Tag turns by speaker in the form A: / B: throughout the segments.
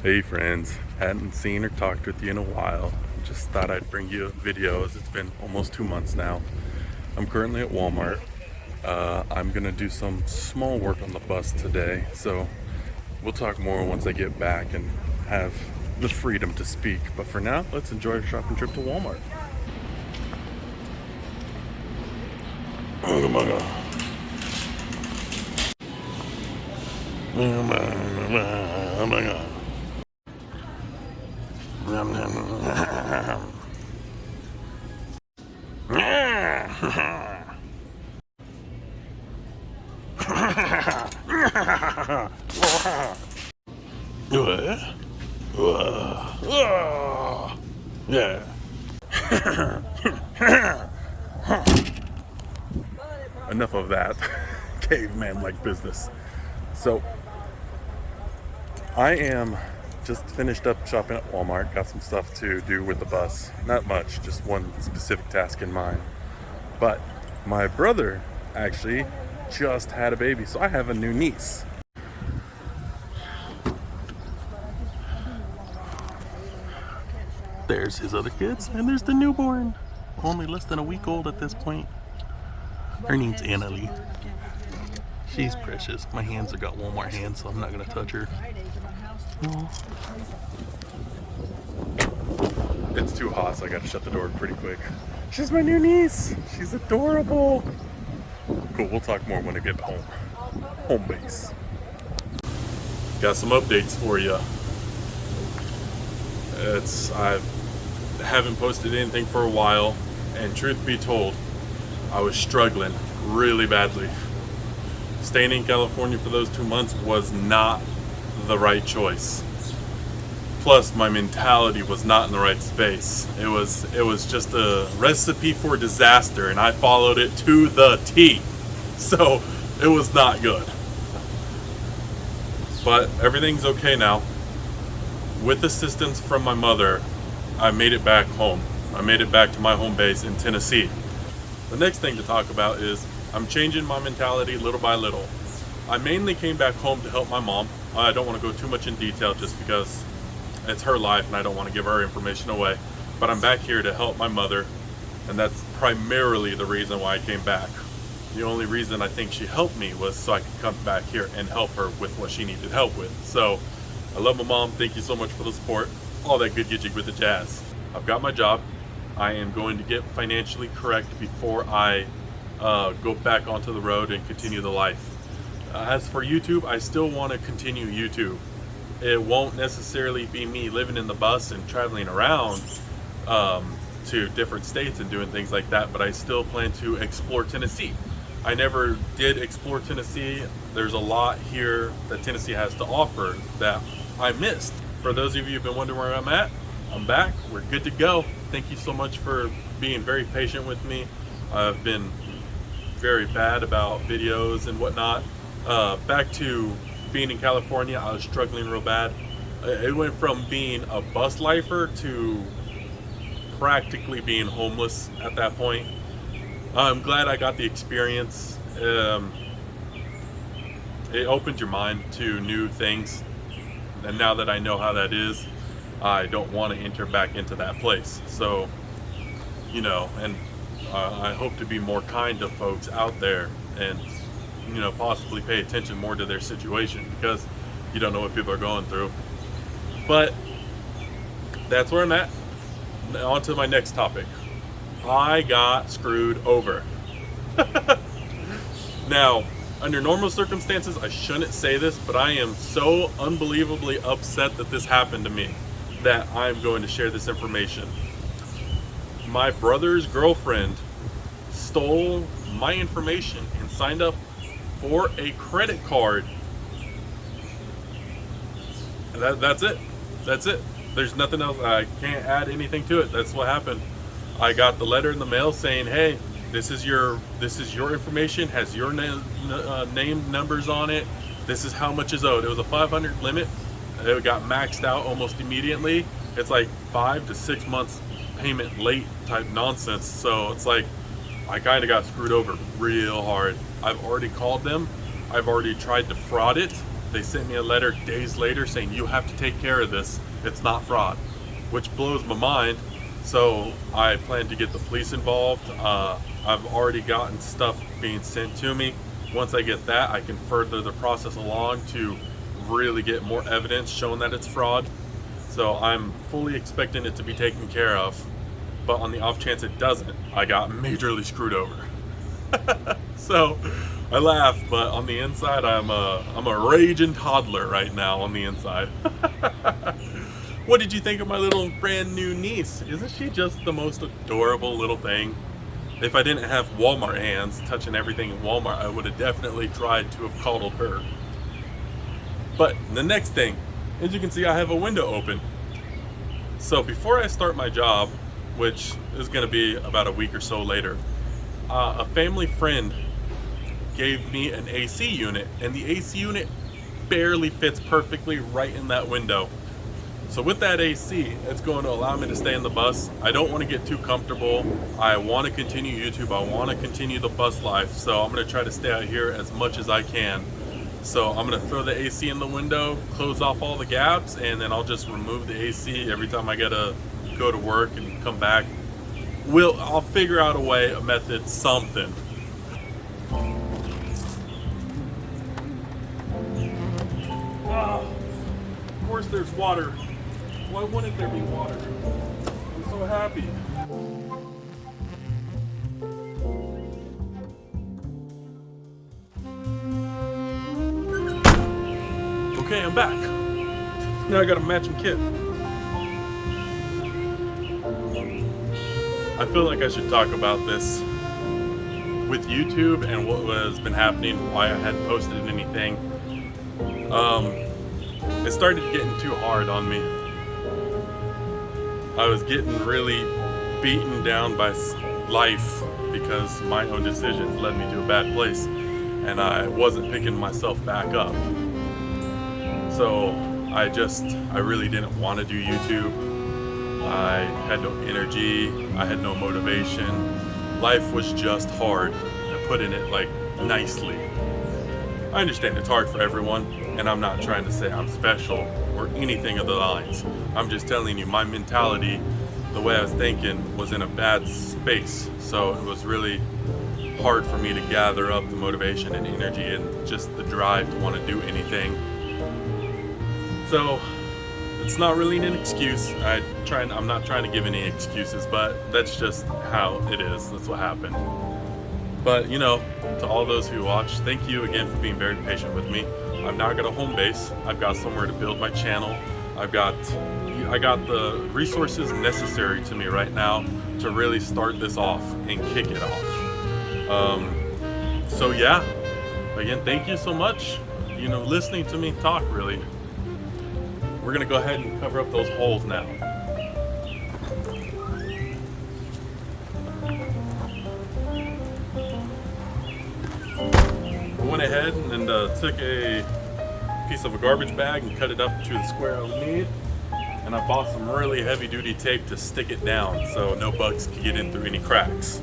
A: Hey friends, hadn't seen or talked with you in a while. Just thought I'd bring you a video as it's been almost 2 months now. I'm currently at Walmart. I'm gonna do some small work on the bus today, so we'll talk more once I get back and have the freedom to speak. But for now, let's enjoy our shopping trip to Walmart. Oh my god. Oh my god. Yeah. Enough of that caveman-like business. So, I am just finished up shopping at Walmart. Got some stuff to do with the bus. Not much, just one specific task in mind. But my brother actually just had a baby, so I have a new niece. There's his other kids, and there's the newborn. Only less than a week old at this point. Her name's Annalie. She's precious. My hands have got Walmart hands, so I'm not gonna touch her. Oh. It's too hot, so I gotta shut the door pretty quick. She's my new niece. She's adorable. Cool, we'll talk more when I get home. Home base. Got some updates for you. I haven't posted anything for a while, and truth be told, I was struggling really badly. Staying in California for those 2 months was not the right choice. Plus, my mentality was not in the right space. It was just a recipe for disaster, and I followed it to the T. So it was not good. But everything's okay now. With assistance from my mother, I made it back home. I made it back to my home base in Tennessee. The next thing to talk about is I'm changing my mentality little by little. I mainly came back home to help my mom. I don't want to go too much in detail just because it's her life and I don't want to give her information away. But I'm back here to help my mother, and that's primarily the reason why I came back. The only reason I think she helped me was so I could come back here and help her with what she needed help with. So I love my mom. Thank you so much for the support. All that good gidget with the jazz. I've got my job. I am going to get financially correct before I go back onto the road and continue the life. As for YouTube, I still want to continue YouTube. It won't necessarily be me living in the bus and traveling around to different states and doing things like that, but I still plan to explore Tennessee. I never did explore Tennessee. There's a lot here that Tennessee has to offer that I missed. For those of you who've been wondering where I'm at, I'm back. We're good to go. Thank you so much for being very patient with me. I've been very bad about videos and whatnot. Back to being in California, I was struggling real bad. It went from being a bus lifer to practically being homeless at that point. I'm glad I got the experience. It opened your mind to new things. And now that I know how that is, I don't want to enter back into that place. So, and I hope to be more kind to folks out there and, possibly pay attention more to their situation, because you don't know what people are going through. But that's where I'm at. On to my next topic. I got screwed over. Now, under normal circumstances, I shouldn't say this, but I am so unbelievably upset that this happened to me that I'm going to share this information. My brother's girlfriend stole my information and signed up for a credit card. That's it. That's it. There's nothing else. I can't add anything to it. That's what happened. I got the letter in the mail saying, hey, this is your information, has your name numbers on it. This is how much is owed. It was a 500 limit. It got maxed out almost immediately. It's like 5 to 6 months payment late type nonsense. So it's like I kind of got screwed over real hard. I've already called them. I've already tried to fraud it. They sent me a letter days later saying you have to take care of this. It's not fraud, which blows my mind. So I plan to get the police involved. I've already gotten stuff being sent to me. Once I get that, I can further the process along to really get more evidence showing that it's fraud. So I'm fully expecting it to be taken care of. But on the off chance it doesn't, I got majorly screwed over. So I laugh, but on the inside, I'm a raging toddler right now on the inside. What did you think of my little brand new niece? Isn't she just the most adorable little thing? If I didn't have Walmart hands touching everything in Walmart, I would have definitely tried to have coddled her. But the next thing, as you can see, I have a window open. So before I start my job, which is going to be about a week or so later, a family friend gave me an AC unit, and the AC unit barely fits perfectly right in that window. So with that AC, it's going to allow me to stay in the bus. I don't want to get too comfortable. I want to continue YouTube. I want to continue the bus life. So I'm going to try to stay out here as much as I can. So I'm going to throw the AC in the window, close off all the gaps, and then I'll just remove the AC every time I gotta go to work and come back. I'll figure out a way, a method, something. Oh, of course there's water. Why wouldn't there be water? I'm so happy. Okay, I'm back. Now I got a matching kit. I feel like I should talk about this with YouTube and what has been happening, why I hadn't posted anything. It started getting too hard on me. I was getting really beaten down by life because my own decisions led me to a bad place, and I wasn't picking myself back up. So I really didn't want to do YouTube. I had no energy, I had no motivation. Life was just hard, to put in it like nicely. I understand it's hard for everyone, and I'm not trying to say I'm special or anything of the lines. I'm just telling you my mentality, the way I was thinking, was in a bad space. So it was really hard for me to gather up the motivation and energy and just the drive to want to do anything. So it's not really an excuse. I'm not trying to give any excuses, but that's just how it is. That's what happened. But to all those who watch, thank you again for being very patient with me. I've now got a home base. I've got somewhere to build my channel. I got the resources necessary to me right now to really start this off and kick it off. So yeah, again, thank you so much. Listening to me talk, really. We're gonna go ahead and cover up those holes now. I went ahead and took a piece of a garbage bag and cut it up to the square I would need. And I bought some really heavy duty tape to stick it down so no bugs could get in through any cracks.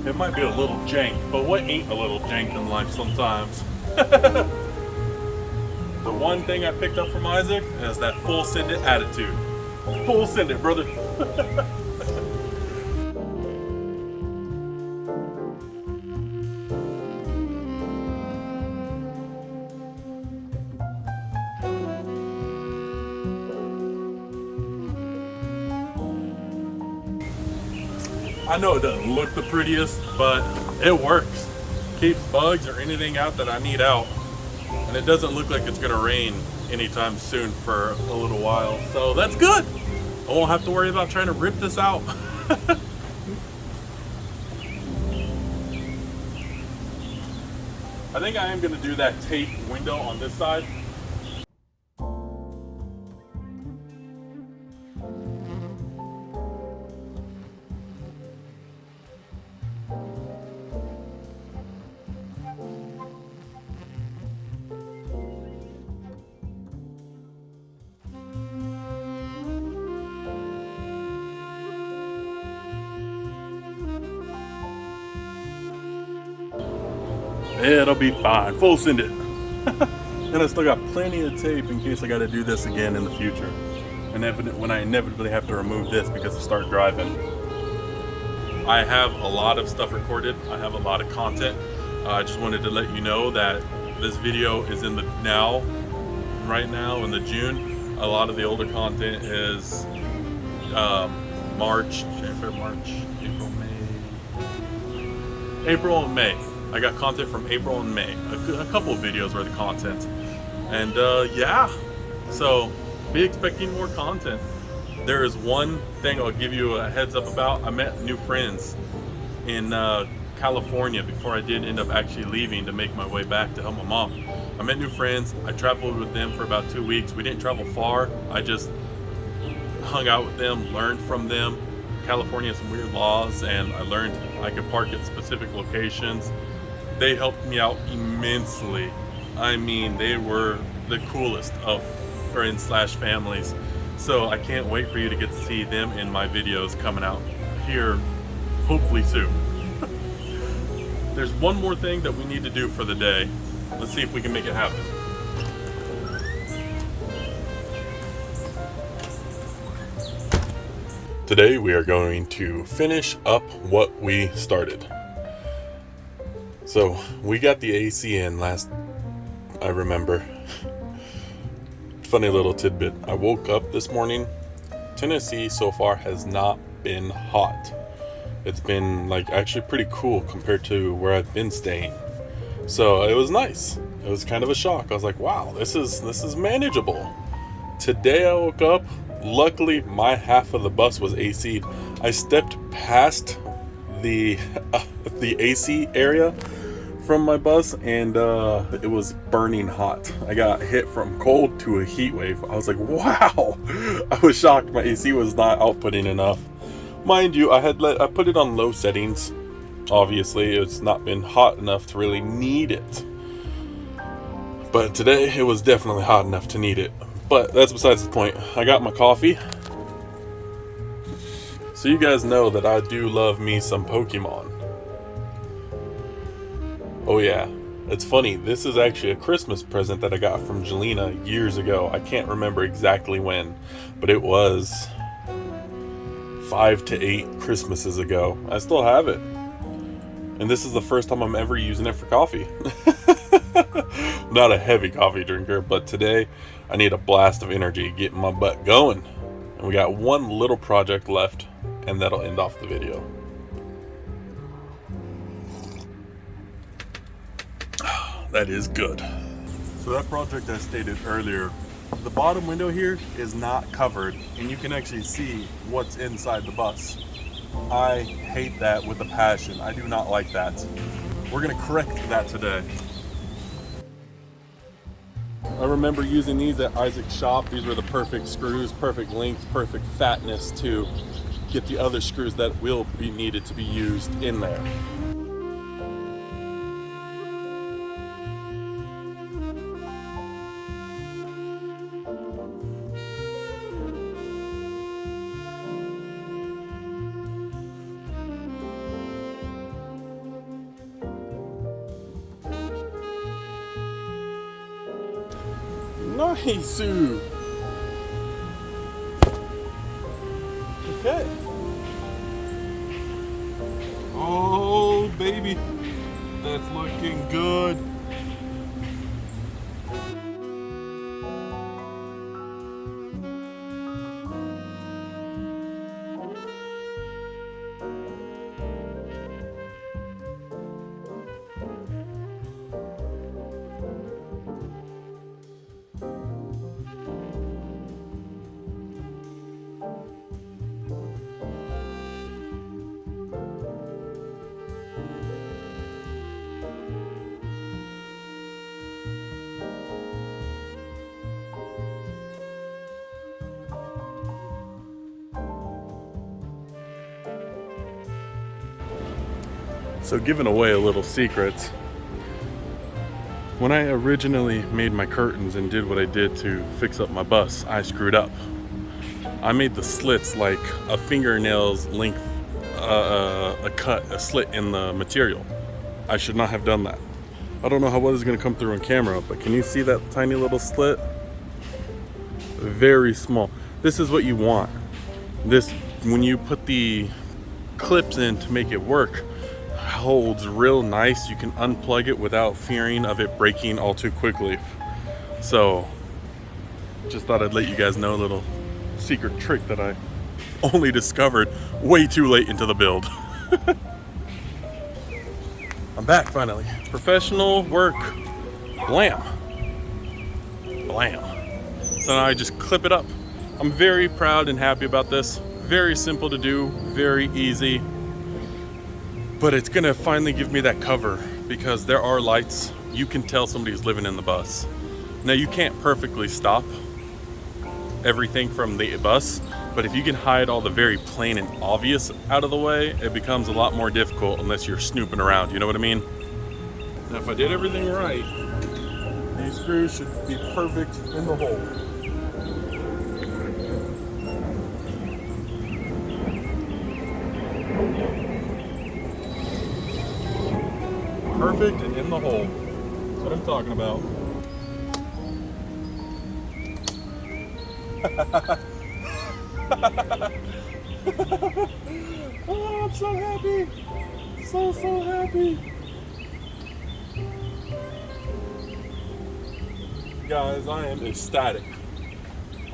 A: It might be a little jank, but what ain't a little jank in life sometimes? The one thing I picked up from Isaac is that full send it attitude. Full send it, brother. I know it doesn't look the prettiest, but it works. Keeps bugs or anything out that I need out. And it doesn't look like it's gonna rain anytime soon for a little while. So that's good. I won't have to worry about trying to rip this out. I think I am gonna do that tape window on this side. It'll be fine. Full send it. And I still got plenty of tape in case I got to do this again in the future. And when I inevitably have to remove this because I start driving. I have a lot of stuff recorded. I have a lot of content. I just wanted to let you know that this video is in the right now in the June. A lot of the older content is March, April and May. I got content from April and May. A couple of videos worth of content. And yeah, so be expecting more content. There is one thing I'll give you a heads up about. I met new friends in California before I did end up actually leaving to make my way back to help my mom. I met new friends. I traveled with them for about 2 weeks. We didn't travel far. I just hung out with them, learned from them. California has some weird laws, and I learned I could park at specific locations. They helped me out immensely. I mean, they were the coolest of friends / families. So I can't wait for you to get to see them in my videos coming out here hopefully soon. There's one more thing that we need to do for the day. Let's see if we can make it happen. Today we are going to finish up what we started. So we got the AC in last, I remember. Funny little tidbit. I woke up this morning. Tennessee so far has not been hot. It's been like actually pretty cool compared to where I've been staying. So it was nice. It was kind of a shock. I was like, wow, this is manageable. Today I woke up. Luckily, my half of the bus was AC'd. I stepped past the AC area from my bus, and it was burning hot. I got hit from cold to a heat wave. I was like, wow. I was shocked my AC was not outputting enough. Mind you, I put it on low settings. Obviously, it's not been hot enough to really need it. But today, it was definitely hot enough to need it. But that's besides the point. I got my coffee. So you guys know that I do love me some Pokemon. Oh yeah, it's funny. This is actually a Christmas present that I got from Jelena years ago. I can't remember exactly when, but it was 5 to 8 Christmases ago. I still have it. And this is the first time I'm ever using it for coffee. Not a heavy coffee drinker, but today I need a blast of energy getting my butt going. And we got one little project left, and that'll end off the video. That is good. So that project I stated earlier, the bottom window here is not covered, and you can actually see what's inside the bus. I hate that with a passion. I do not like that. We're gonna correct that today. I remember using these at Isaac's shop. These were the perfect screws, perfect length, perfect fatness to get the other screws that will be needed to be used in there. Nice. Okay. Oh, baby. That's looking good. So giving away a little secret, when I originally made my curtains and did what I did to fix up my bus, I screwed up. I made the slits like a fingernail's length, a slit in the material. I should not have done that. I don't know how well it's gonna come through on camera, but can you see that tiny little slit? Very small. This is what you want. This, when you put the clips in to make it work, holds real nice. You can unplug it without fearing of it breaking all too quickly. So just thought I'd let you guys know a little secret trick that I only discovered way too late into the build. I'm back finally. Professional work. Blam. Blam. So now I just clip it up. I'm very proud and happy about this. Very simple to do, very easy. But it's gonna finally give me that cover because there are lights. You can tell somebody's living in the bus. Now you can't perfectly stop everything from the bus, but if you can hide all the very plain and obvious out of the way, it becomes a lot more difficult unless you're snooping around, you know what I mean? Now if I did everything right, these screws should be perfect in the hole. Perfect and in the hole. That's what I'm talking about. Oh, I'm so happy. So happy. Guys, I am ecstatic.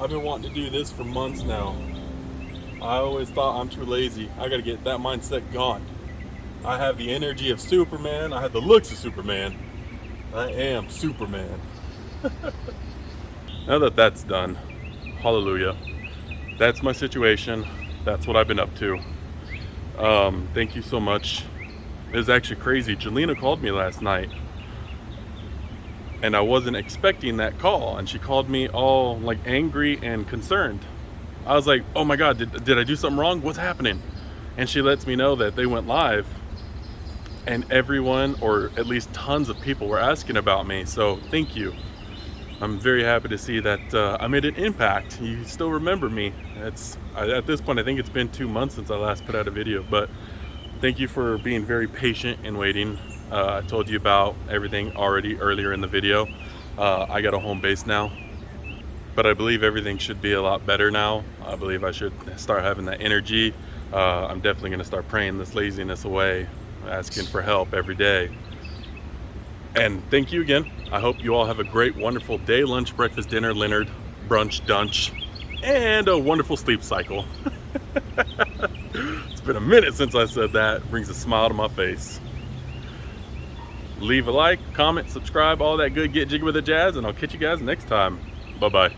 A: I've been wanting to do this for months now. I always thought I'm too lazy. I gotta get that mindset gone. I have the energy of Superman. I have the looks of Superman. I am Superman. Now that that's done, hallelujah. That's my situation. That's what I've been up to. Thank you so much. It was actually crazy. Jelena called me last night and I wasn't expecting that call, and she called me all like angry and concerned. I was like, oh my God, did I do something wrong? What's happening? And she lets me know that they went live and everyone, or at least tons of people, were asking about me. So thank you. I'm very happy to see that I made an impact. You still remember me. At this point, I think it's been 2 months since I last put out a video, but thank you for being very patient and waiting. I told you about everything already earlier in the video. I got a home base now, but I believe everything should be a lot better now. I believe I should start having that energy. I'm definitely gonna start praying this laziness away, asking for help every day. And thank you again. I hope you all have a great, wonderful day, lunch, breakfast, dinner, Leonard, brunch, dunch, and a wonderful sleep cycle. It's been a minute since I said that. It brings a smile to my face. Leave a like, comment, subscribe, all that good get jiggy with the jazz, and I'll catch you guys next time. Bye-bye.